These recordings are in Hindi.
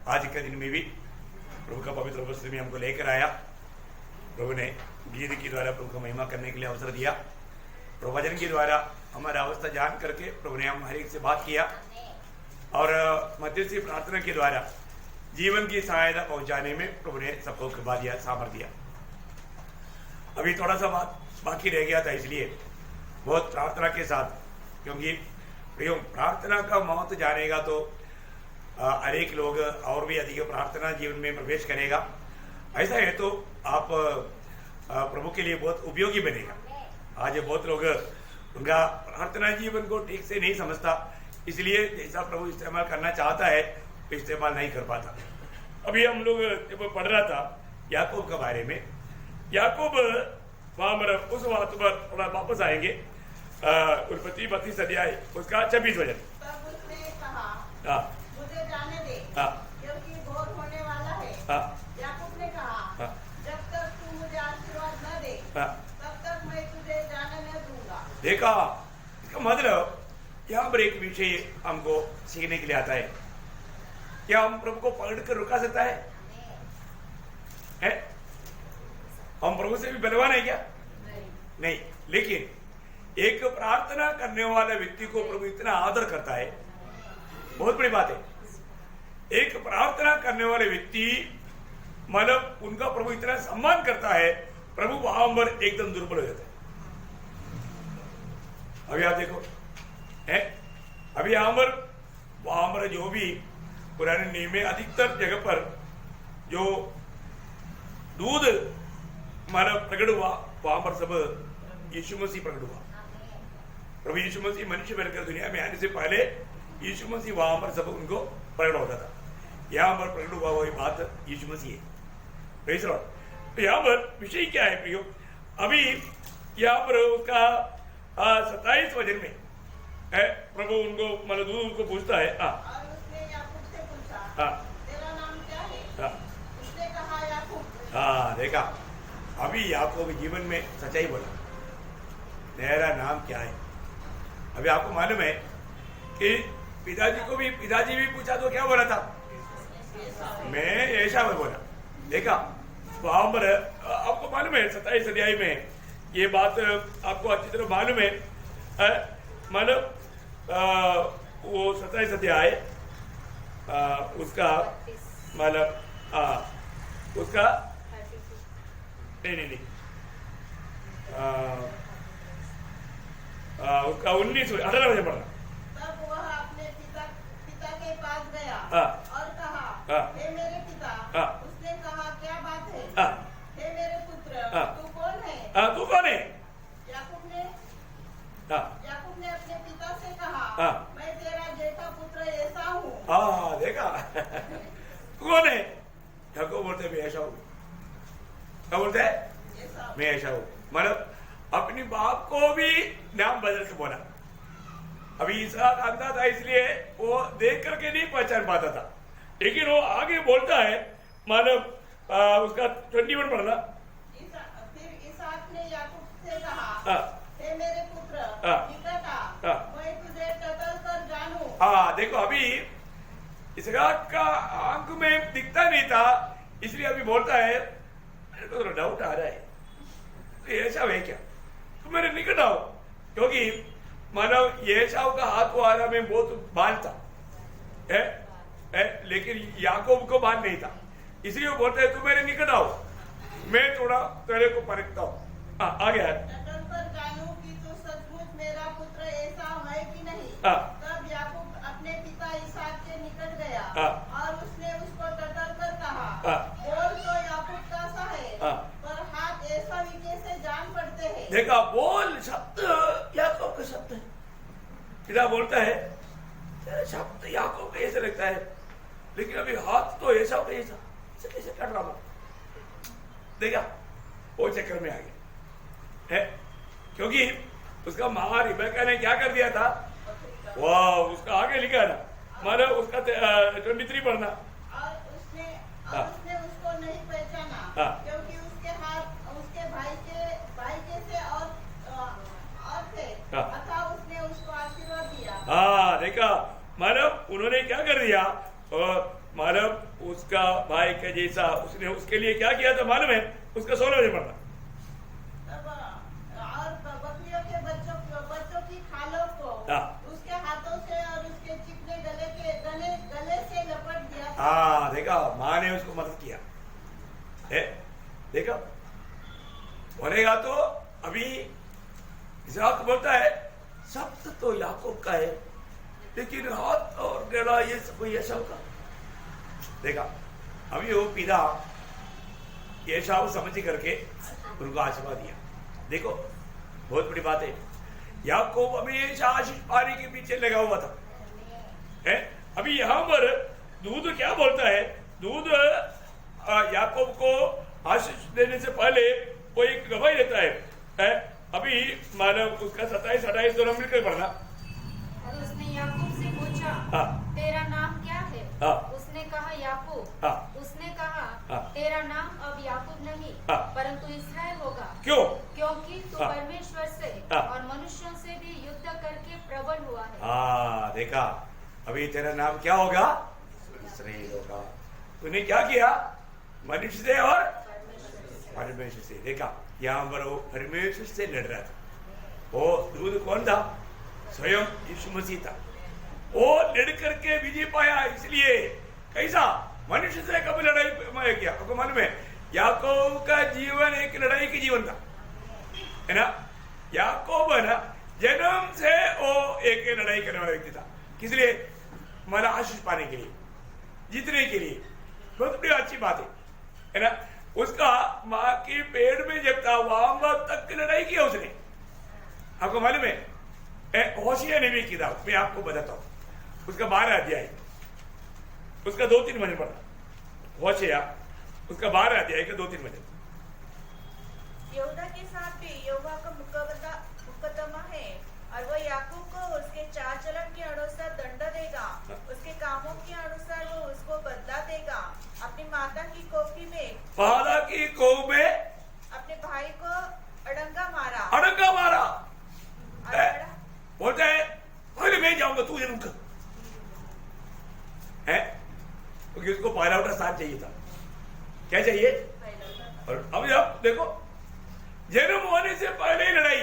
आज के दिन में भी प्रभु का पवित्र उपस्थिति में हमको लेकर आया। प्रभु ने गीत के द्वारा प्रभु का महिमा करने के लिए अवसर दिया। प्रभु वचन के द्वारा हमारा अवस्था जान करके प्रभु ने हम हर एक से बात किया और मध्यस्थी प्रार्थना के द्वारा जीवन की सहायता पहुंचाने में प्रभु ने सबको कृपा दिया, सामर्थ्य दिया। अभी थोड़ा सा बात बाकी रह गया था, इसलिए बहुत प्रार्थना के साथ, क्योंकि प्रार्थना का महत्व जानेगा तो अनेक लोग और भी अधिक प्रार्थना जीवन में प्रवेश करेगा। ऐसा है तो आप प्रभु के लिए बहुत उपयोगी बनेगा। आज बहुत लोग उनका प्रार्थना जीवन को ठीक से नहीं समझता, इसलिए जैसा प्रभु इस्तेमाल करना चाहता है इस्तेमाल नहीं कर पाता। अभी हम लोग जब पढ़ रहा था याकूब के बारे में, याकूब वहां उस बात पर थोड़ा वापस आएंगे। उत्पत्ति 32 अध्याय उसका 26 वचन। तब उसने कहा, मुझे जाने दे, क्योंकि भोर होने वाला है। याकूब ने कहा, जब तक तू मुझे आशीर्वाद न दे तब तक मैं तुझे जाने न दूंगा। देखा, इसका मतलब यहाँ पर एक विषय हमको सीखने के लिए आता है। क्या हम प्रभु को पकड़ कर रुका सकता है? हम प्रभु से भी बलवान है क्या? नहीं। लेकिन एक प्रार्थना करने वाले व्यक्ति को प्रभु इतना आदर करता है, बहुत बड़ी बात है। एक प्रार्थना करने वाले व्यक्ति मतलब उनका प्रभु इतना सम्मान करता है, प्रभु वहां पर एकदम दुर्बल हो जाता है। अभी आप देखो अभी वहां पर जो भी पुराने नियम में अधिकतर जगह पर जो दूध हमारा प्रकट हुआ, वहां पर सब यीशु मसीह प्रकट हुआ। प्रभु यीशु मसीह मनुष्य बनकर दुनिया में आने से पहले यीशु मसीह वहां पर सब उनको प्रकट होता था। यहाँ पर प्रकट हुआ वही बात यीशु मसीह है। Praise Lord. तो यहाँ पर विषय क्या है प्रियो? अभी यहाँ पर उसका 27 वचन में प्रभु उनको मतलब दूध उनको पूछता है। और उसने याकूब से पूछा, तेरा नाम क्या है? उसने कहा, याकूब। देखा, अभी याकूब जीवन में सच्चाई बोला, मेरा नाम क्या है। अभी आपको मालूम है कि पिताजी भी पूछा तो क्या बोला था? मैं ऐसा में बोला। देखा, वहां पर आपको मालूम है 27 अध्याय में ये बात आपको अच्छी तरह मालूम है। मतलब वो 27 अध्याय उसका मतलब उसका नहीं उसका 18 बजे पढ़ना। तब वह अपने पिता के पास गया और कहा, हे मेरे पिता। उसने कहा, क्या बात है? हे मेरे पुत्र, तू कौन है? तू कौन है? याकूब ने अपने पिता से कहा, मैं तेरा जेठा पुत्र एसाव हूँ। देखा तू कौन है? याकूब बोलते मैं ऐसा हूँ। क्या बोलते हैं? मैं ऐसा हूँ। मतलब अपनी बाप को भी नाम बदल के बोला। अभी इसहाक अंधा था, इसलिए वो देख करके नहीं पहचान पाता था, लेकिन वो आगे बोलता है। मतलब उसका 21 पढ़ना। फिर इसहाक ने याकूब से कहा, हे मेरे पुत्र, निकट आ, मैं तुझे टटोल कर जानूं। देखो, अभी इसहाक का आंख में दिखता नहीं था, इसलिए अभी बोलता है, मेरे को तो डाउट आ रहा है, तो ऐसा है क्या? तो मेरे निकट आओ, क्योंकि मानव एसाव का हाथ वारा में बहुत बाल था लेकिन याकूब को बाल नहीं था, इसलिए वो बोलते हैं, तू मेरे निकट आओ, मैं थोड़ा तेरे को परखता हूँ। आगे टटोल कर जानूं कि तू सचमुच मेरा पुत्र एसाव है कि नहीं। तब याकूब अपने पिता इसहाक के निकट गया और उसने उसको टटोल कर कहा, बोल तो याकूब का सा है, पर हाथ एसाव ही कैसे जान पड़ते हैं। देखा, बोल शब्द याकूब का शब्द है। पिता बोलता है शब्द याकूब का ऐसे लगता है, लेकिन अभी हाथ तो एसाव का ऐसा कैसे कट रहा हूं। देखा, वो चक्कर में आ गया है, क्योंकि उसका माँ रिबेका ने क्या कर दिया था? वाह, उसका आगे लिखा ना, मानो उसका 23 पढ़ना। और उसने उसको नहीं पहचाना, क्योंकि उसके हाथ उसके भाई के से और थे, अतः उसने उसको आशीर्वाद दिया। देखा, मानव उन्होंने क्या कर दिया? मानव उसका भाई के जैसा उसने उसके लिए क्या किया था मालूम है? उसका 16 बजे मरना। और बकरियों के बच्चों की खालों को उसके हाथों से और उसके चिकने गले से लपट दिया। हाँ देखा, माँ ने उसको मदद किया है। देखा बोलेगा तो अभी इसहाक बोलता है सब तो याकूब का है, लेकिन हाथ और गला ये सब एसाव का। देखा अभी वो पिता एसाव समझ करके उनको आशीर्वाद दिया। देखो बहुत बड़ी बात है, याकूब हमेशा आशीष पाने के पीछे लगा हुआ था है। अभी यहाँ पर दूध क्या बोलता है? दूध याकूब को आशीष देने से पहले वो एक गवाही देता है। अभी मानव उसका 27-28 दोनों मिलकर पढ़ना। और उसने याकूब से पूछा तेरा नाम क्या है? उसने कहा याकूब। उसने कहा तेरा नाम अब याकूब नहीं परंतु इसराइल होगा। क्यों? क्योंकि तू परमेश्वर से और मनुष्यों से भी युद्ध करके प्रबल हुआ है। देखा अभी तेरा नाम क्या होगा? इसराइल होगा। तूने क्या किया? मनुष्य से और परमेश्वर से। देखा यहाँ पर वो परमेश्वर से लड़ रहा था। वो दूध कौन था? स्वयं यीशु मसीह था। वो लड़ करके विजय पाया। इसलिए कैसा मनुष्य से कभी लड़ाई किया? आपको मालूम है याकूब का जीवन एक लड़ाई की जीवन था, है ना? याकूब है ना जन्म से वो एक लड़ाई करने वाला व्यक्ति था। किस लिए? हमारा आशीष पाने के लिए, जीतने के लिए। बहुत बड़ी अच्छी बात है ना? उसका माँ की पेड़ में जब था वहां तक लड़ाई किया उसने। आपको मालूम है होशिया नबी की किताब मैं आपको बताता हूँ, उसका 12 अध्याय, उसका 2-3 वचन पढ़ना। होशिया उसका 12 अध्याय के 2-3 वचन। यहूदा के साथ भी यहोवा का मुकदमा है और वो याकूब को उसके चाल चलन के अनुसार दंड देगा, उसके कामों के अनुसार वो उसको बदला देगा। अपनी माता की कोख में अपने भाई को अड़ंगा मारा। बोलता है पहले मैं जाऊंगा, तू जरूर कर है, क्योंकि उसको पहला उठा साथ चाहिए था। क्या चाहिए? और अब आप देखो जन्म होने से पहले ही लड़ाई,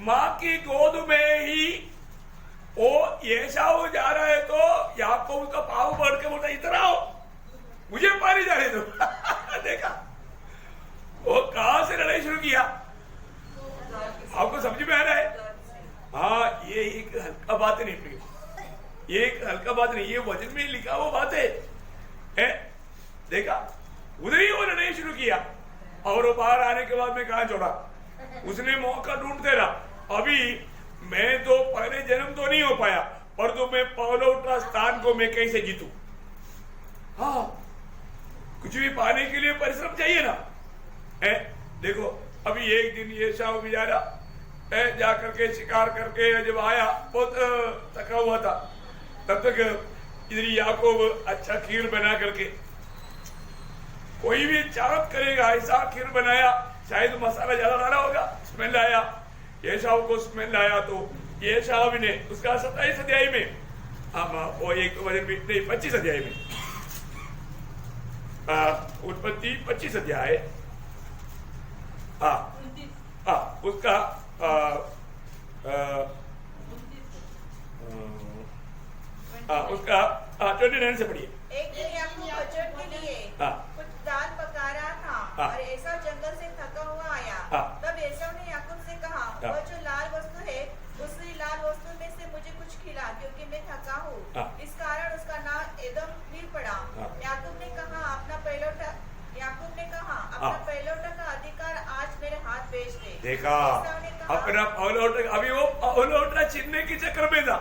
माँ की गोद में ही वो एसाव जा रहा है तो याकूब का पाँव बढ़ के बोलता इधर आओ मुझे पानी जाने दो। देखा वो कहां से लड़ाई शुरू किया? आपको समझ में आ रहा है? हाँ ये एक हल्का बात नहीं प्रिय, ये एक हल्का बात नहीं, ये वचन में लिखा वो बात है? देखा उधर ही वो लड़ाई शुरू किया और वो बाहर आने के बाद में कहां छोड़ा? उसने मौका ढूंढते रहा। अभी मैं तो पहले जन्म तो नहीं हो पाया पर तो मैं पहला स्थान को मैं कैसे जीतूं? हाँ कुछ भी पाने के लिए परिश्रम चाहिए ना है। देखो अभी एक दिन ये शाह बेचारा जाकर के शिकार करके जब आया बहुत थका हुआ था, तब तक इधर याकूब अच्छा खीर बना करके, कोई भी चाहत करेगा ऐसा खीर बनाया, शायद मसाला ज्यादा डाला होगा, स्मेल आया, ये शाह को स्मेल आया तो ये शाह ने उसका 27 अध्याय में वो एक नहीं 25 अध्याय में उत्पत्ति 25 अध्याय उसका उसका 29 से पढ़िए। एक दिन याकूब बचत के लिए कुछ दाल पका रहा था और एसाव जंगल से थका हुआ आया। तब एसाव ने याकूब से कहा वो जो लाल वस्तु है उसी लाल वस्तु में से मुझे कुछ खिला क्योंकि मैं थका हूँ। इस कारण उसका नाम एदम फिर पड़ा। याकूब ने कहा अपना पहलौठा का अधिकार आज मेरे हाथ भेज दे। देखा अपना पहलौठा, अभी वो पहलौठा छीनने के चक्कर में था,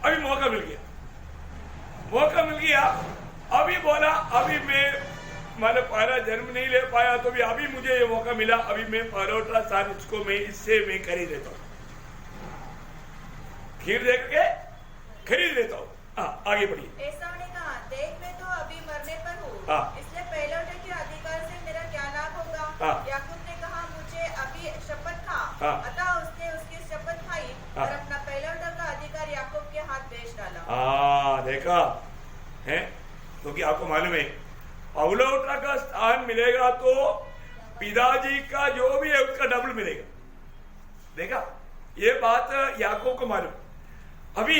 अभी मौका मिल गया। अभी बोला अभी मैं मतलब पहला जन्म नहीं ले पाया तो भी अभी मुझे ये मौका मिला, अभी मैं पहलौठा स्थान इसको मैं इससे मैं खरीद लेता हूँ, खीर देख के खरीद लेता हूँ। आगे बढ़िए। एसाव ने कहा देख मैं तो अभी मरने पर हूँ, इसलिए पहलौठे के अधिकार से मेरा क्या लाभ होगा? याकूब ने कहा मुझे अभी शपथ खा। अतः उसने उसकी शपथ खाई और अपना पहलौठा का अधिकार याकूब के हाथ भेज डाला। देखा है क्योंकि आपको मालूम है पौलौठा का स्थान मिलेगा तो पिताजी का जो भी है उसका डबल मिलेगा। देखा, ये बात याकूब को मालूम। अभी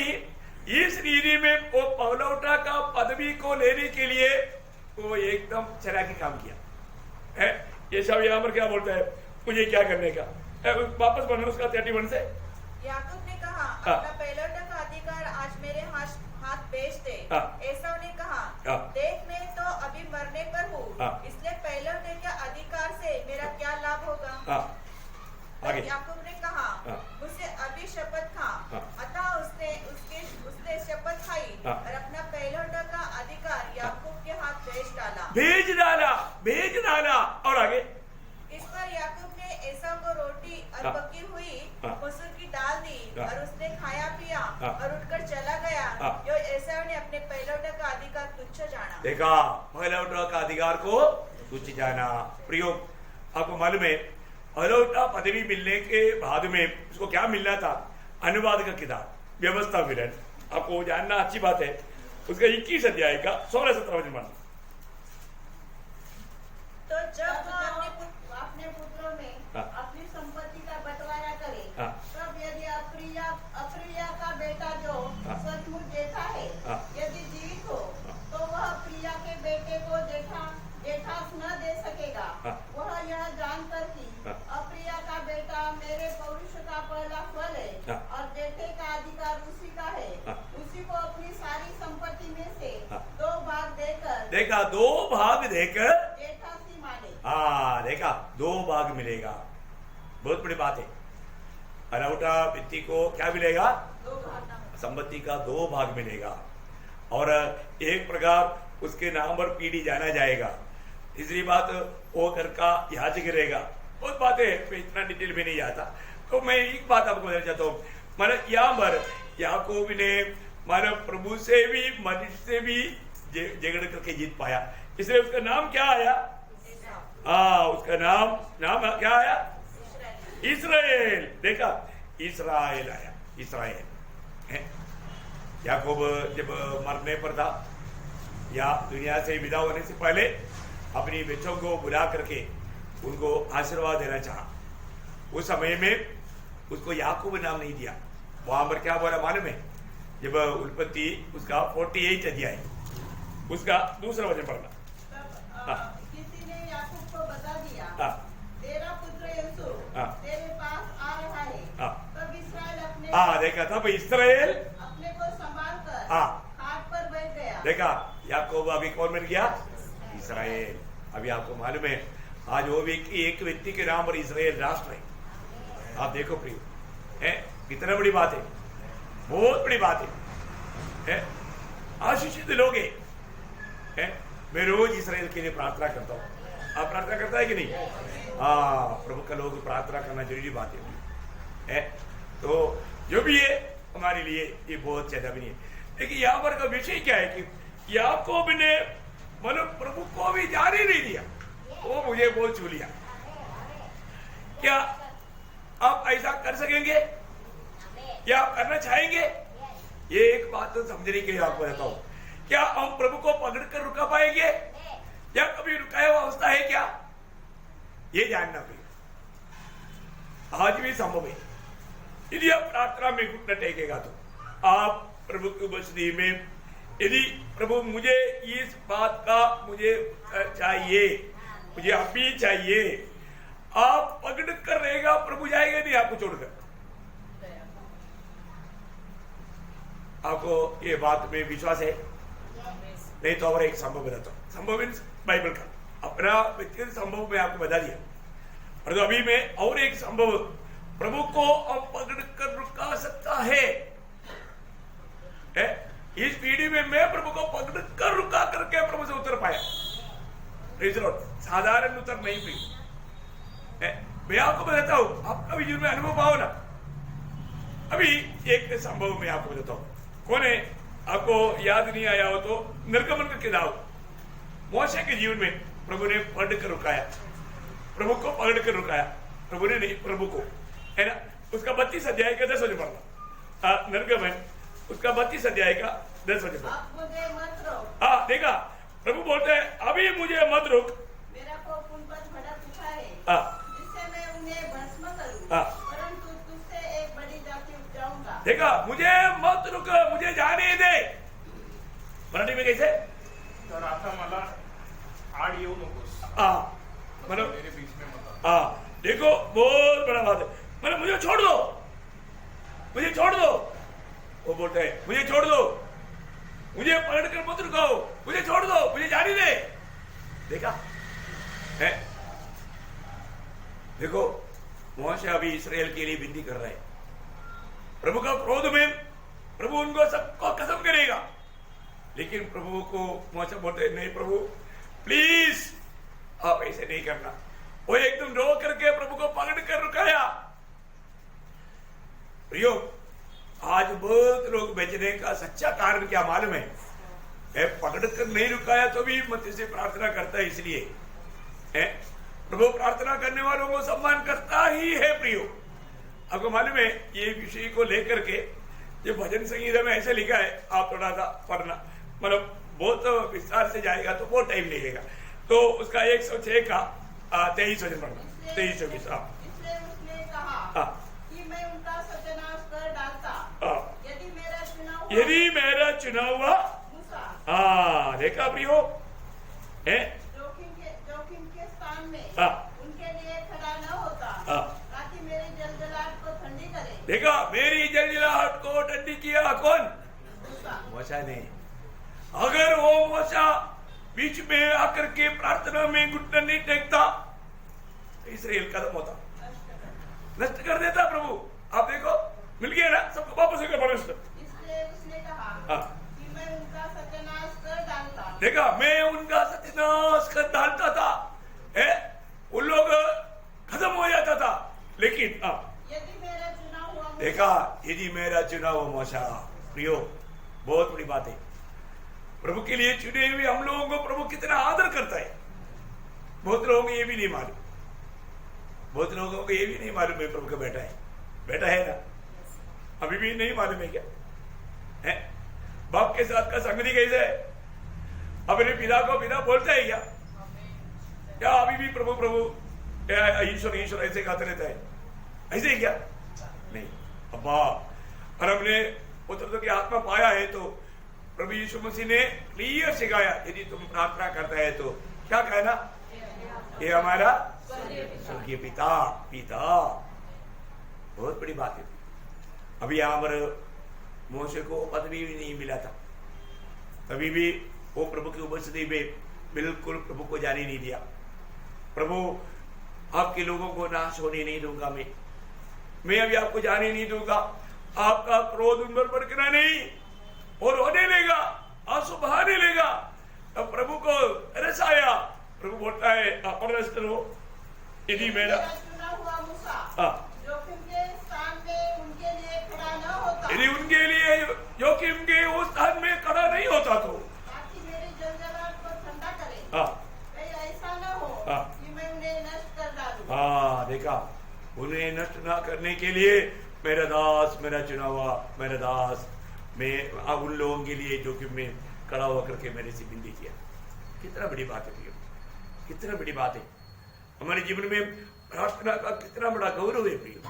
इस रीति में वो पौलौठा का पदवी को लेने के लिए वो एकदम चलाकी काम किया है। ये सब यहाँ पर क्या बोलता है, मुझे क्या करने का। वापस पढ़ना उसका 31 से। याकूब ने कहा, अपना पहलौठा का अधिकार आज मेरे हाथ भेज दे। एसाव ने कहा, देख मैं तो अभी मरने पर हूँ, इसलिए पहलौठे के अधिकार से मेरा क्या लाभ होगा। याकूब ने कहा, मुझसे अभी शपथ खा। अतः उसने शपथ खाई और अपना पहलौठा का अधिकार याकूब के हाथ भेज डाला। और आगे, इस पर याकूब ने एसाव को रोटी और पकी हुई मसूर की दाल दी और उसने खाया पिया और उठकर चला गया। जो एसाव ने अपने पहलौठा का अधिकार तुच्छ जाना। देखा, पहलौठा का अधिकार को तुच्छ जाना। प्रयोग आपको मालूम है, पहलौठा पदवी मिलने के बाद में उसको क्या मिलना था, अनुवाद का किताब, व्यवस्था विवरण। आपको जानना अच्छी बात है। उसका 21 अध्याय का 16-17 वचन। तो जब अपने पुत्रों में अपनी संपत्ति का बंटवारा करे, तब यदि अप्रिया का बेटा जो सचमुच जेठा है यदि जीवित हो, तो वह प्रिया के बेटे को जेठास न दे सकेगा। वह यह जानकर कि अप्रिया का बेटा मेरे पौरुष का पहला फल है और जेठे का अधिकार उसी का है, उसी को अपनी सारी संपत्ति में से 2 भाग देकर, देखा, 2 भाग देकर जेठासी माने। देखा, 2 भाग मिलेगा। बहुत बड़ी बात है। पहलौठा व्यक्ति को क्या मिलेगा, 2 भाग, संपत्ति का 2 भाग मिलेगा और एक प्रकार उसके नाम पर पीढ़ी जाना जाएगा। तीसरी बात, वो घर का याजक रहेगा। बहुत बातें है, मैं इतना डिटेल में नहीं जाता। तो मैं एक बात आपको बताना चाहता हूँ, माना यहाँ पर याकूब ने माना प्रभु से भी मनुष्य से भी झगड़ करके जीत पाया, इसलिए उसका नाम क्या आया, उसका नाम क्या आया, इस्राएल। देखा, इस्राएल आया, इस्राएल। याकूब जब मरने पर था या दुनिया से विदा होने से पहले अपनी बच्चों को बुला करके उनको आशीर्वाद देना चाहा। उस समय में उसको याकूब नाम नहीं दिया। वहां पर क्या बोला मालूम है, जब उत्पत्ति उसका 48 अध्याय उसका 2रा वचन पढ़ना। किसी ने याकूब को बता दिया, तेरा पुत्र यूसुफ तेरे पास आ रहा है। तब इस्राएल अपने देखा, तब इस्राएल अपने को संभाल कर खाट पर बैठ गया। देखा, याकूब अभी कौन बन गया, इस्राएल। अभी आपको मालूम है, आज वो एक व्यक्ति के नाम पर इस्राएल राष्ट्र है। आप देखो प्रिय, है कितना बड़ी बात है, बहुत बड़ी बात है। आशीषित लोग हैं। मैं रोज इस्राएल के लिए प्रार्थना करता हूँ। आप प्रार्थना करता है कि नहीं? प्रभु का लोग प्रार्थना करना जरूरी बात है। तो जो भी है हमारे लिए ये बहुत ज्यादा भी नहीं है। लेकिन यहाँ पर का विषय क्या है कि याकूब ने मतलब प्रभु को भी जाने नहीं दिया, वो मुझे बहुत छू लिया। क्या आप ऐसा कर सकेंगे या आप करना चाहेंगे? ये एक बात तो समझने के लिए आपको बताता हूं, क्या हम प्रभु को पकड़कर रुका पाएंगे या कभी रुकाया हुआ अवस्था है क्या? ये जानना पड़ेगा। आज भी संभव है। यदि आप प्रार्थना में घुटना टेकेगा तो आप प्रभु की उपस्थिति में, यदि प्रभु मुझे इस बात का मुझे चाहिए, मुझे अभी चाहिए, आप पकड़ कर रहेगा, प्रभु जाएगा नहीं आपको छोड़कर। आपको ये बात में विश्वास है? नहीं तो और एक संभव बताता हूं। संभव मीन्स बाइबल का अपना व्यक्तिगत संभव में आपको बता दिया, और तो अभी में और एक संभव प्रभु को अब पकड़ कर रुका सकता है। इस पीढ़ी में मैं प्रभु को पकड़ कर रुका करके प्रभु से उतर पाया। साधारण उतर नहीं हुई। मैं आपको बताता हूं, आपका भी जीवन में अनुभव पाओ ना। अभी एक संभव मैं आपको बताता हूं। कौन है? आपको याद नहीं आया हो तो निर्गमन का किताब, मोशे के जीवन में प्रभु ने पकड़ कर रुकाया, प्रभु को पकड़ कर रुकाया। प्रभु ने नहीं, प्रभु को, है ना। उसका 32 अध्याय का 10 वचन पढ़ना। निर्गमन उसका 32 अध्याय का 10 वचन पढ़ना। देखा प्रभु बोलते हैं अभी मुझे मत रुक, मेरा कोप उन पर भड़क उठा है, हाँ, जिससे मैं उन्हें भस्म करूं, हाँ, परंतु तुझसे एक बड़ी जाति उपजाऊंगा। देखा, मुझे मत रुक, मुझे जाने दे। मराठी में कैसे? तर आता मला आड येऊ नकोस, मतलब मेरे बीच में मत आ। देखो बहुत बड़ा बात है, मतलब मुझे छोड़ दो, मुझे छोड़ दो। वो बोलते हैं मुझे छोड़ दो, मुझे पलट कर मत रुकाओ, मुझे छोड़ दो, मुझे जाने दे। देखा है? देखो मोशे अभी इस्राएल के लिए विनती कर रहे हैं, प्रभु का क्रोध में प्रभु उनको सबको खत्म करेगा, लेकिन प्रभु को मोशे बोलते नहीं प्रभु प्लीज आप ऐसे नहीं करना। वो एकदम रो करके प्रभु को पकड़ कर रुकाया। प्रियो, आज बहुत लोग बेचने का सच्चा कारण क्या मालूम है? पकड़ कर नहीं रुकाया तो भी मत से प्रार्थना करता है, इसलिए है प्रभु प्रार्थना करने वालों को सम्मान करता ही है। प्रियो, आपको मालूम है ये विषय को लेकर के ये भजन संगीत में ऐसे लिखा है, आप थोड़ा सा पढ़ना, मतलब बहुत विस्तार से जाएगा तो बहुत टाइम लगेगा। तो उसका 106 का 23 वचन पढ़ना, 23-24। इसलिए उसने कहा कि मैं उनका सत्यानाश कर डालता, यदि मेरा चुना हुआ मूसा, देखा प्रियो, जोखिम के स्थान में उनके लिए खड़ा न होता, ताकि मेरी जलजलाहट को ठंडी करे। देखा, मेरी जलजलाहट को ठंडी किया कौन? मूसा ने। अगर वो मूसा बीच में आकर के प्रार्थना में घुटना नहीं टेकता, इस्राएल खत्म होता, नष्ट कर देता प्रभु। आप देखो मिल गया ना सबको, वापस परमेश्वर। इसलिए उसने कहा कि मैं उनका सत्यानाश कर डालता। देखा, मैं उनका सत्यानाश कर डालता था, उन लोग खत्म हो जाता था, लेकिन यदि मेरा चुना हुआ मूसा, देखा, यदि मेरा चुना हुआ मूसा। प्रियो, बहुत बड़ी बात है, प्रभु के लिए चुने हुए हम लोगों को प्रभु कितना आदर करता है। बहुत लोगों को ये भी नहीं मालूम, बहुत लोगों को ये भी नहीं मालूम है प्रभु का बेटा है, बेटा है ना, अभी भी नहीं मालूम है क्या? है बाप के साथ का संगति कैसे है? अपने पिता को पिता बोलता है क्या? क्या अभी भी प्रभु प्रभु ईश्वर ईश्वर ऐसे गाते रहता है? ऐसे ही क्या? नहीं। अब्बा, और हमने पुत्र की आत्मा पाया है तो प्रभु यीशु मसीह ने क्लियर सिखाया, यदि तुम प्रार्थना करता है तो क्या कहना? ये हमारा स्वर्गीय पिता। पिता बहुत बड़ी बात है। अभी यहाँ पर मोशे को पदवी भी नहीं मिला था, तभी भी वो प्रभु की उपस्थिति में बिल्कुल प्रभु को जाने नहीं दिया। प्रभु, आपके लोगों को नाश होने नहीं दूंगा, मैं अभी आपको जाने नहीं दूंगा। आपका क्रोध उन पर भड़कना नहीं, और रोने लेगा, आंसू बहाने लेगा। तब प्रभु को रस आया, प्रभु बोलता है यदि मेरा चुना हुआ मूसा जोखिम के स्थान में उनके लिए खड़ा न होता, यदि उनके लिए जोखिम के उस स्थान में खड़ा नहीं होता तो ताकि मेरी जलजलाहट को ठंडा करे, कहीं ऐसा न हो कि मैं उन्हें नष्ट कर डालूं। देखा, उन्हें नष्ट ना करने के लिए मेरा दास, मेरा चुना हुआ मेरा दास, मैं उन लोगों के लिए जोखिम में खड़ा होकर के मेरे से विनती किया। कितना बड़ी बात है प्रियो, कितना बड़ी बात है। हमारे जीवन में प्रार्थना का कितना बड़ा गौरव है प्रियो।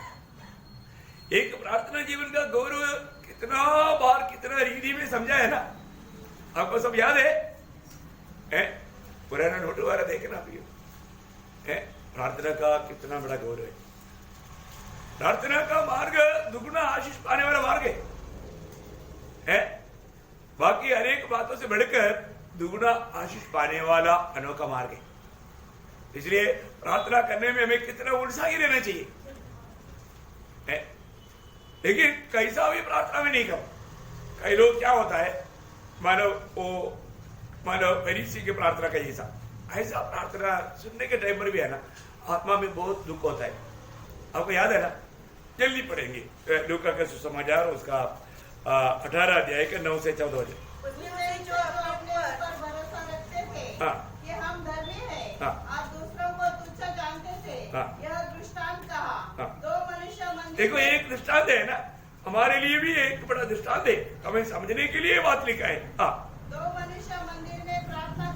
एक प्रार्थना जीवन का गौरव कितना बार कितना रीति में समझा है ना, आपको सब याद है? पुराना नोट वाला देखना प्रियो, प्रार्थना का कितना बड़ा गौरव है। प्रार्थना का मार्ग दुगुना आशीष पाने वाला मार्ग है। बाकी अनेक बातों से बढ़कर दुगुना आशीष पाने वाला अनोखा मार्ग है। इसलिए प्रार्थना करने में हमें कितना उत्साही रहना चाहिए, लेकिन कैसा भी प्रार्थना में नहीं करो। कई लोग क्या होता है, मानो फरीसी की प्रार्थना का ऐसा प्रार्थना सुनने के टाइम पर भी है ना, आत्मा में बहुत दुख होता है। आपको याद है ना, जल्दी पढ़ेंगे लूका का सुसमाचार उसका 18 अध्याय के 9 से 14 वचन। जो अपने ऊपर भरोसा रखते थे कि हम धर्मी हैं और दूसरों को तुच्छ जानते थे, यह दृष्टांत कहा। दो मनुष्य मंदिर, देखो एक दृष्टांत है ना, हमारे लिए भी एक बड़ा दृष्टांत है, हमें समझने के लिए बात लिखा है। दो मनुष्य मंदिर में प्रार्थना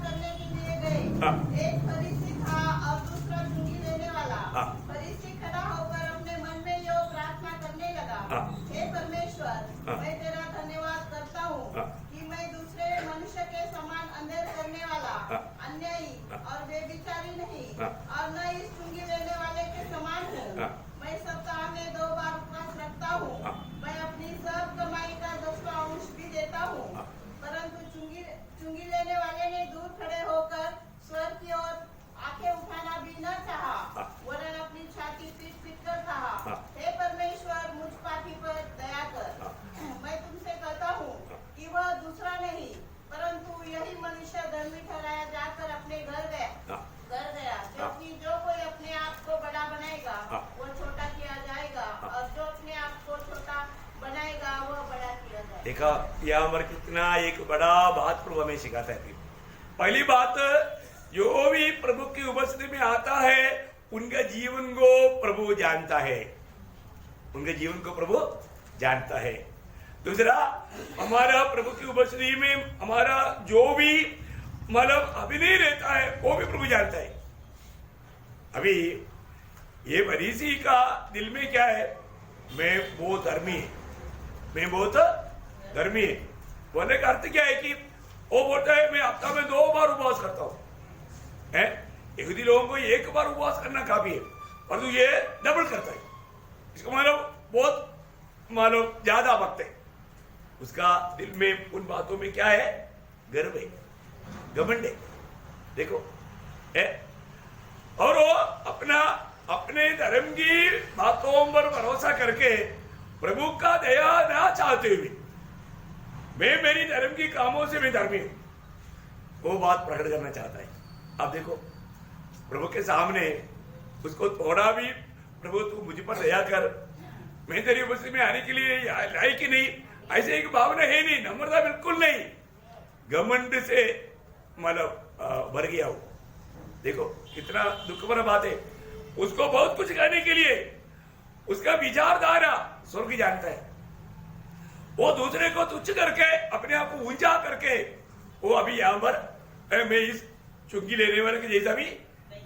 एक फरीसी था और दूसरा चुंगी लेने वाला। फरीसी खड़ा होकर अपने मन में यो प्रार्थना करने लगा, हे परमेश्वर, मैं तेरा धन्यवाद करता हूँ कि मैं दूसरे मनुष्य के समान अंधेर करने वाला, अन्यायी और बेविचारी नहीं, और न इस चुंगी लेने वाले के समान हूँ। मैं सप्ताह में 2 बार उपवास रखता हूँ, मैं अपनी सब कमाई का 10वां अंश भी देता हूँ। परंतु चुंगी लेने वाले ने दूर खड़े होकर स्वर की ओर आंखें उठाना भी न चाहा, वरन अपनी छाती पीट कर कहा, हे परमेश्वर, मुझ पापी पर दया कर। मैं तुमसे कहता हूँ कि वह दूसरा नहीं, परंतु यही मनुष्य धर्मी ठहराया जाकर अपने घर गया, क्योंकि जो कोई अपने आप को बड़ा बनाएगा वो छोटा किया जाएगा, और जो अपने आप को छोटा बनाएगा वह बड़ा किया जाएगा। देखा यहाँ पर कितना एक बड़ा बात प्रभु हमें सिखाता है। पहली बात, जो भी प्रभु की उपस्थिति में आता है उनका जीवन को प्रभु जानता है, उनके जीवन को प्रभु जानता है। दूसरा, हमारा प्रभु की उपस्थिति में हमारा जो भी मतलब अभिनय रहता है वो भी प्रभु जानता है। अभी ये फरीसी का दिल में क्या है, मैं बहुत धर्मी है, मैं बहुत धर्मी है। बोलने का अर्थ क्या है कि वो बोलता है मैं हफ्ता में 2 बार उपवास करता हूँ। यहूदी लोगों को 1 बार उपवास करना काफी है, परंतु ये डबल करता है। इसको मतलब बहुत मतलब ज्यादा भक्त है। उसका दिल में उन बातों में क्या है, गर्व है, घमंड है। देखो और वो अपने धर्म की बातों पर भरोसा करके प्रभु का दया ना चाहते हुए मैं मेरी धर्म की कामों से मैं धर्मी हूं, वो बात प्रकट करना चाहता है। अब देखो प्रभु के सामने उसको थोड़ा भी, प्रभु तू मुझ पर दया कर, मैं तेरी उपस्थिति में आने के लिए लायक ही नहीं, ऐसे एक भावना है नहीं, नम्रता बिल्कुल नहीं, घमंड से मतलब भर गया हो। देखो कितना दुख भरा बात है। उसको बहुत कुछ करने के लिए उसका विचारधारा स्वर्ग जानता है। वो दूसरे को तुच्छ करके अपने आप को ऊंचा करके वो अभी यहाँ पर मैं इस चुंगी लेने वाले के जैसा भी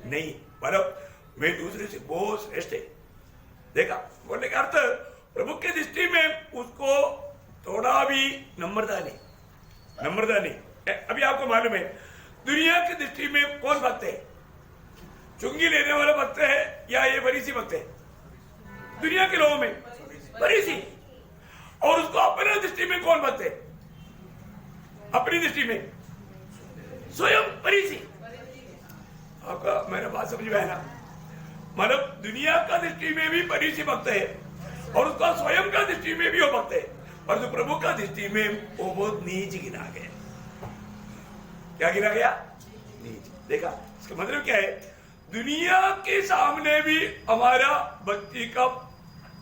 नहीं, मतलब मैं दूसरे से बहुत श्रेष्ठ है। देखा बोलने का अर्थ, प्रभु के दृष्टि में उसको थोड़ा भी नम्रता नहीं। अभी आपको मालूम है दुनिया की दृष्टि में कौन भक्त है, चुंगी लेने वाला भक्त है या ये फरीसी भक्त है? दुनिया के लोगों में फरीसी। और उसको अपने दृष्टि में कौन भक्त है? अपनी दृष्टि में स्वयं फरीसी। आपका मेरा बात समझ में आया ना? मतलब दुनिया का दृष्टि में भी फरीसी भक्त है और उसका स्वयं का दृष्टि में भी वो भक्त है, और तो प्रभु का दृष्टि में वो बहुत नीच गिना गया। क्या गिना गया? नीच। देखा इसका मतलब क्या है, दुनिया के सामने भी हमारा भक्ति का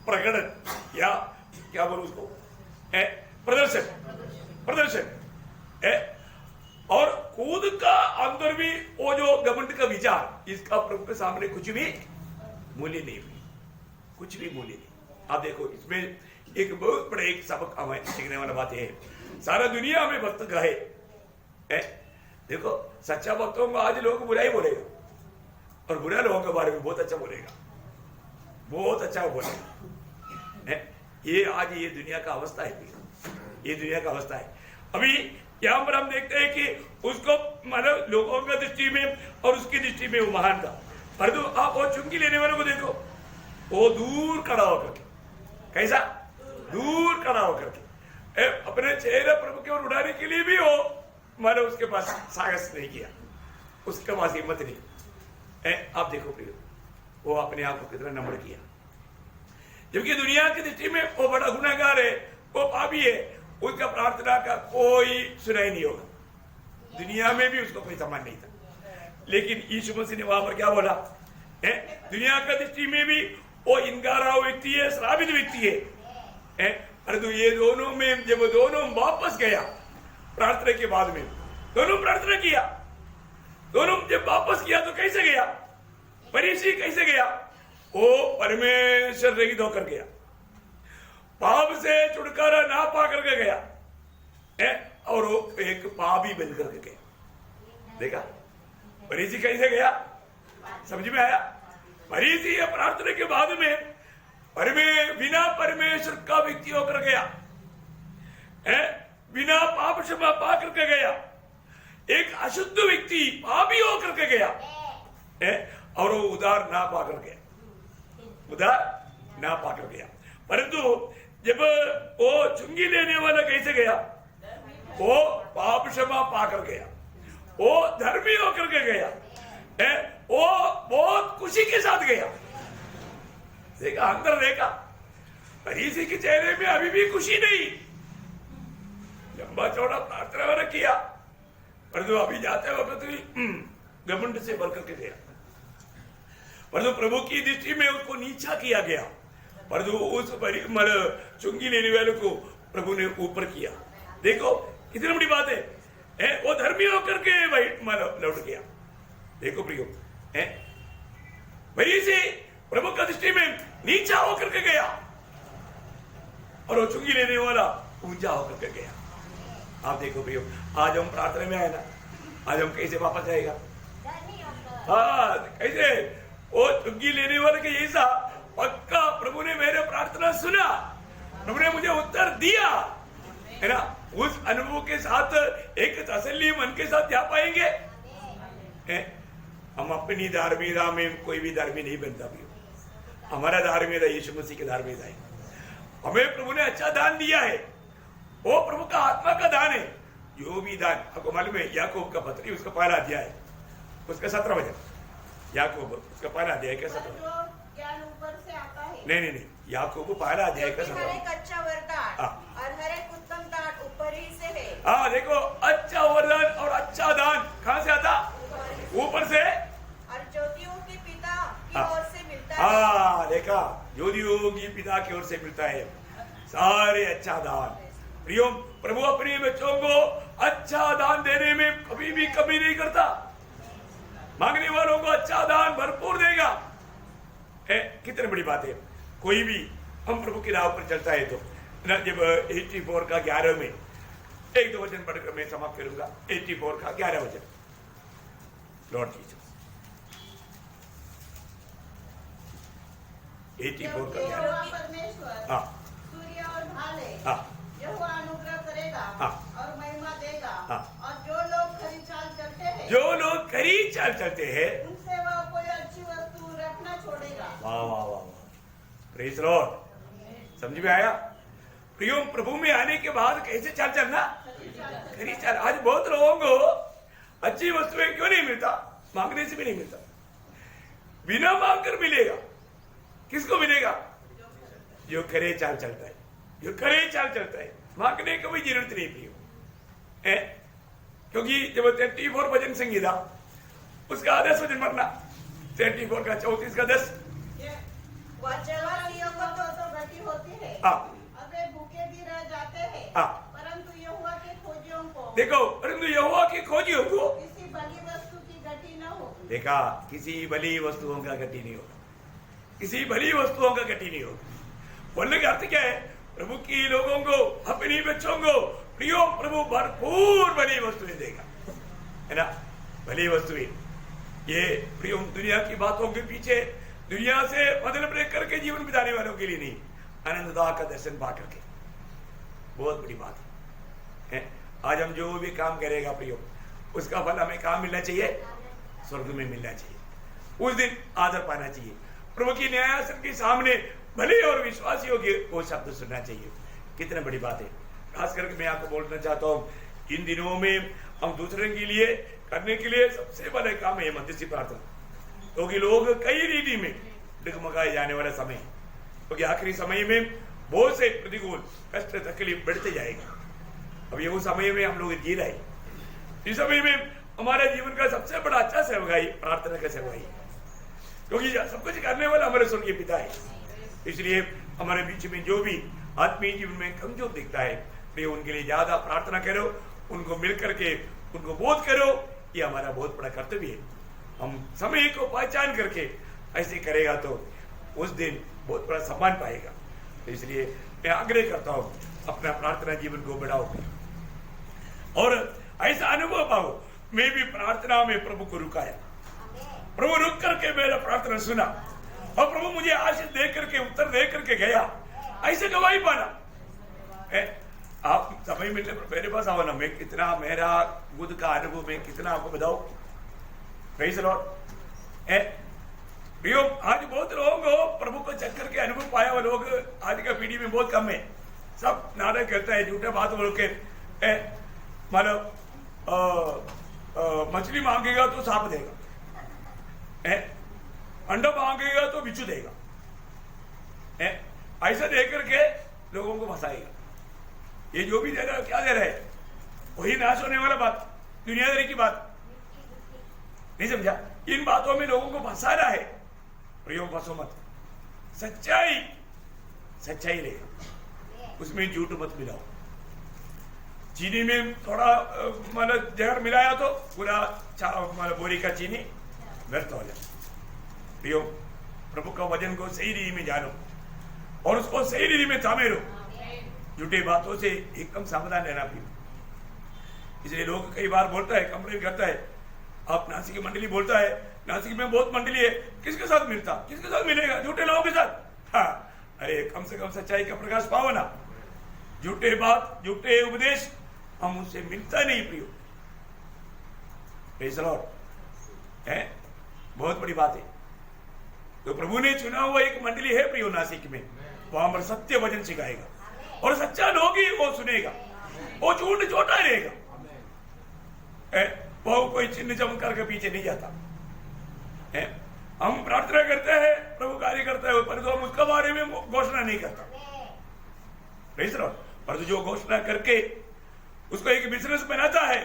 प्रकटन या क्या बोलूं उसको, प्रदर्शन है। और खुद का अंदर भी वो जो घमंड का विचार, इसका प्रभु के सामने कुछ भी मूल्य नहीं, कुछ भी मूल्य नहीं। आप देखो इसमें एक बहुत बड़ा एक सबक हमें सीखने वाला बात है, सारा दुनिया हमें भक्त कहे। देखो सच्चा भक्तों को आज लोग बुरा ही बोलेगा और बुरा लोगों के बारे में बहुत अच्छा बोलेगा, बहुत अच्छा बोलेगा। ये आज ये दुनिया का अवस्था है, ये दुनिया का अवस्था है। अभी यहाँ पर हम देखते हैं कि उसको मतलब लोगों का दृष्टि में और उसकी दृष्टि में वो महान था, परंतु आप वो चुंगी लेने वालों को देखो, वो दूर खड़ा होकर के, कैसा दूर खड़ा होकर के अपने चेहरे प्रभु की ओर उड़ाने के लिए भी वो मतलब उसके पास साहस नहीं किया, उसके पास हिम्मत नहीं। आप देखो प्रिय, वो अपने आप को कितना नम्र किया, जबकि दुनिया की दृष्टि में वो बड़ा गुनहगार है, वो पापी है, उसका प्रार्थना का कोई सुनाई नहीं होगा। दुनिया में भी उसको कोई सम्मान नहीं था, लेकिन यीशु मसीह ने वहां पर क्या बोला, दुनिया का दृष्टि में भी वो इनकारा व्यक्ति है, श्रापित व्यक्ति है। परंतु ये दोनों में जब दोनों वापस गया प्रार्थना के बाद में, दोनों प्रार्थना किया, दोनों जब वापस किया तो कैसे गया? फरीसी कैसे गया? वो परमेश्वर रहित होकर गया, पाप से छुटकारा ना पा करके गया और वो एक पापी बन करके गया। देखा फरीसी कैसे गया? समझ में आया? फरीसी प्रार्थना के बाद में बिना परमेश्वर का व्यक्ति होकर गया, बिना पाप क्षमा पा करके गया, एक अशुद्ध व्यक्ति पापी होकर के गया, और वो उधार ना पाकर गया, उधार ना पाकर गया। परंतु जब वो चुंगी लेने वाला कैसे गया? वो पाप क्षमा पाकर गया, वो धर्मी होकर के गया, वो बहुत खुशी के साथ गया। देखा, अंदर देखा, फरीसी के चेहरे में अभी भी खुशी नहीं। लंबा चौड़ा प्रार्थना वाला किया, परंतु अभी जाते वक्त घमंड से भर करके गया। परंतु प्रभु की दृष्टि में उसको नीचा किया गया, परंतु उस चुंगी लेने वाले को प्रभु ने ऊपर किया। देखो कितनी बड़ी बात है, वो धर्मी होकर के लौट गया। देखो प्रियो, फरीसी प्रभु का दृष्टि में नीचा होकर के गया, और वो चुंगी लेने वाला ऊंचा होकर के गया। आप देखो प्रियो, आज हम प्रार्थना में आए ना, आज हम कैसे वापस जाएगा? हाँ, कैसे? वो चुंगी लेने वाले के जैसा पक्का प्रभु ने मेरे प्रार्थना सुना, प्रभु ने मुझे उत्तर दिया, है ना? उस अनुभव के साथ एक तसल्ली मन के साथ जा पाएंगे। हम अपनी धार्मिकता में कोई भी धार्मिक नहीं बनता भी, हमारा धार्मिकता यीशु मसीह की धार्मिकता है। हमें प्रभु ने अच्छा दान दिया है, वो प्रभु का आत्मा का दान है। जो भी दान, आपको मालूम है, याकूब का पत्री उसका पहला अध्याय है, उसका 17 वचन, याकूब उसका पहला अध्याय का 17। ज्ञान ऊपर से आता है। नहीं, याकूब पहला अध्याय का 17। हर एक अच्छा वरदान और हर एक उत्तम दान ऊपर ही से है। हाँ देखो, अच्छा वरदान और अच्छा दान कहाँ से आता? ऊपर से, और ज्योतियों के पिता की ओर से मिलता है। हाँ देखा, ज्योतियों की पिता की ओर से मिलता है सारे अच्छा दान। प्रियो, प्रभु अपने बच्चों को अच्छा दान देने में कभी भी कमी नहीं करता, मांगने वालों को अच्छा दान भरपूर देगा। कितनी बड़ी बात है। कोई भी हम प्रभु की राह पर चलता है तो ना, जब 84 का 11 में एक दो वचन पढ़कर मैं समाप्त करूंगा। 84 का 11 वचन, लॉर्ड जीसस 84 का 11। परमेश्वर हाँ, सूर्य और भाले, हाँ, यहोवा अनुग्रह करेगा, हाँ, और महिमा देगा, हाँ, और जो लोग खरी चाल चलते हैं, जो लोग खरी चाल चलते हैं, उनसे वह कोई अच्छी वस्तु रखना छोड़ेगा। वाह वाह वाह, प्रेज लॉर्ड। समझ में आया? प्रियो, प्रभु में आने के बाद कैसे चाल चलना? खरी चाल। आज बहुत लोगों को अच्छी वस्तुएं क्यों नहीं मिलता? मांगने से भी नहीं मिलता, बिना मांग कर मिलेगा। किसको मिलेगा? जो खरे चाल चलता है, जो खरे चाल चलता है, मांगने की कोई जरूरत नहीं प्रियो। क्योंकि जब 34 भजन संगीता उसका 10 वचन पढ़ना, 34 का 34 का 10, वचनवालियों को तो गति होती है, और वे भूखे भी रह जाते हैं, परंतु यहोवा के खोजियों को, देखो, परंतु यहोवा के खोजियों को किसी भली वस्तु की गति न हो। देखा, किसी भली वस्तुओं का गति नहीं होगा, किसी भली वस्तुओं का गति नहीं होगा। बोलने का अर्थ क्या है? प्रभु की लोगों को, अपनी बच्चों को प्रियो प्रभु भरपूर भली वस्तुएं देगा, है ना? भली वस्तुएं, ये प्रियो दुनिया की बातों के पीछे, दुनिया से बदल ब्रेक करके जीवन बिताने वालों के लिए नहीं, आनंददायक का दर्शन पा करके, बहुत बड़ी बात है। आज हम जो भी काम करेगा प्रियो, उसका फल हमें कहाँ मिलना चाहिए? स्वर्ग में मिलना चाहिए। उस दिन आदर पाना चाहिए, प्रभु की न्यायासन के सामने भले और विश्वासियों के वो शब्द सुनना चाहिए। कितनी बड़ी बात है। खास करके मैं आपको बोलना चाहता हूँ, इन दिनों में हम दूसरे के लिए करने के लिए सबसे बड़ा काम है मध्यस्थी प्रार्थना, क्योंकि लोग कई रीति में डगमगाए जाने वाला समय है, क्योंकि आखिरी समय में बहुत से प्रतिकूल कष्ट तकलीफ बढ़ते जाएगा। अब ये उस समय में हम लोग जी रहे, इस समय में हमारे जीवन का सबसे बड़ा अच्छा सेवकाई प्रार्थना का सेवकाई, क्योंकि सब कुछ करने वाला हमारे स्वर्गीय पिता है। इसलिए हमारे बीच में जो भी आत्मीय जीवन में कमजोर दिखता है, तो उनके लिए ज्यादा प्रार्थना करो, उनको मिल करके उनको बोध करो। ये हमारा बहुत बड़ा कर्तव्य है। हम समय को पहचान करके ऐसे करेगा तो उस दिन बहुत बड़ा सम्मान पाएगा। तो इसलिए मैं आग्रह करता हूँ, अपना प्रार्थना जीवन को बढ़ाओ और ऐसा अनुभव पाओ, मैं भी प्रार्थना में प्रभु को रुकाया, प्रभु रुक करके मेरा प्रार्थना सुना और प्रभु मुझे आशीष दे करके उत्तर दे करके गया। ऐसे गवाही पाना। आप समय मिलने पर मेरे पास आओ ना, मैं कितना मेरा खुद का अनुभव में कितना आपको बताओ। Praise the Lord. प्रियो, आज बहुत लोग प्रभु को चक्कर के अनुभव पाया हुआ लोग आज का पीढ़ी में बहुत कम है। सब नाटक करता है, झूठे बात बोल के मतलब मछली मांगेगा तो सांप देगा, अंडा मांगेगा तो बिच्छू देगा, ऐसा दे करके लोगों को फंसाएगा। ये जो भी दे रहा है क्या दे रहा है? वही नाश होने वाला बात, दुनियादारी की बात। नहीं समझा? इन बातों में लोगों को फंसा रहा है। प्रयोग फंसो मत। सच्चाई सच्चाई रहेगा, उसमें झूठ मत मिलाओ। चीनी में थोड़ा मतलब जहर मिलाया तो पूरा मतलब बोरी का चीनी व्यर्थ हो जाए। प्रियो, प्रभु का वचन को सही रीति में जानो और उसको सही रीति में थामे रहो। झूठी बातों से एकदम सावधान रहना। प्रियो, इसलिए लोग कई बार बोलता है, कंप्लेन करता है, आप नासिक की मंडली बोलता है, नासिक में बहुत मंडली है, किसके साथ मिलता, किसके साथ मिलेगा? झूठे लोगों के साथ। हाँ, अरे कम से कम सच्चाई का प्रकाश पाओ ना। झूठे बात, झूठे उपदेश हम उससे मिलता नहीं। प्रियो, प्रेज़ द लॉर्ड। है बहुत बड़ी बात है। तो प्रभु ने चुना हुआ एक मंडली है प्रियो नासिक में, वहां पर सत्य वचन सिखाएगा और सच्चा लोग ही वो सुनेगा, वो झूठ छोटा रहेगा। वो कोई चिन्ह चमत्कार के पीछे नहीं जाता है। हम प्रार्थना करते हैं, प्रभु कार्य करता है, परंतु हम उसके बारे में घोषणा नहीं करता। Praise the Lord. परंतु जो घोषणा करके उसको एक बिजनेस बनाता है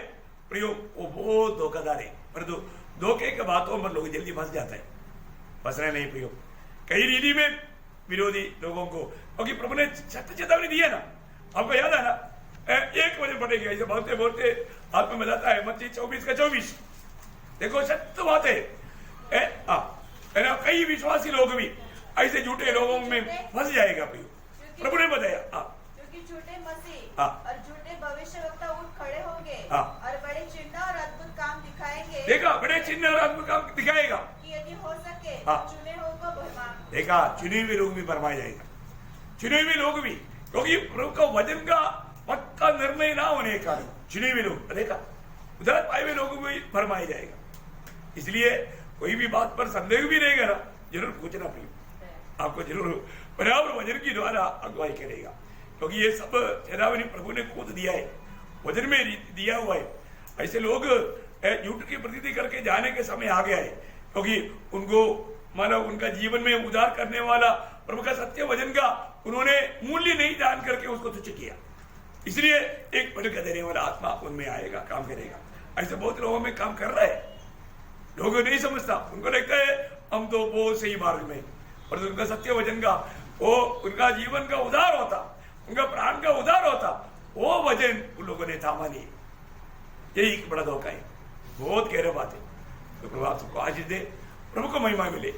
प्रियो, वो बहुत धोखाधड़ है। परंतु धोखे के बातों पर लोग जल्दी फंस जाता है। फंसना नहीं प्रियो। कई रीति में विरोधी लोगों को, क्योंकि प्रभु ने सत्य चेतावनी दी है ना, आपको याद है ना? एक वचन पढ़ेगा, ऐसे बोलते बोलते आपको में जाता है मत्ती 24:24। देखो सत्य बात है ना। कई विश्वासी लोग भी ऐसे झूठे लोगों में फंस जाएगा प्रियो। प्रभु ने बताया क्योंकि झूठे मसीह और झूठे भविष्यवक्ता उठ खड़े होंगे और बड़े चिन्ह और अद्भुत काम दिखाएंगे। देखा, बड़े चिन्ह और अद्भुत काम दिखाएगा कि यदि हो सके तो चुने हुए को भरमा। देखा, चुने हुए लोग भी भरमाया जाएगा। चुने हुए लोग भी, क्योंकि प्रभु का वचन का पक्का निर्णय ना होने का चुने हुए लोग, देखा, उधर पाए हुए लोगों को भी भरमाया जाएगा। इसलिए कोई भी बात पर संदेह भी रहेगा ना, जरूर पूछना प्रिय, आपको जरूर बराबर वचन के द्वारा अगुवाई करेगा। क्योंकि ये सब चेतावनी प्रभु ने खुद दिया है, वचन में दिया हुआ है। ऐसे लोग झूठ की प्रतीति करके जाने के समय आ गया है, क्योंकि उनको मानव उनका जीवन में उद्धार करने वाला प्रभु का सत्य वचन का उन्होंने मूल्य नहीं जान करके उसको तुच्छ किया। इसलिए एक भड़का देने वाला आत्मा उनमें आएगा, काम करेगा। ऐसे बहुत लोगों में काम कर रहा है, लोगों नहीं समझता। उनको लगता है हम तो बहुत सही मार्ग में, पर उनका सत्य वचन का वो उनका जीवन का उद्धार होता, उनका प्राण का उद्धार होता, वो वचन उन लोगों ने थामा नहीं। यही एक बड़ा धोखा है, बहुत गहरा बात है। तो प्रभु आप सबको आशीष दे, प्रभु को महिमा मिले।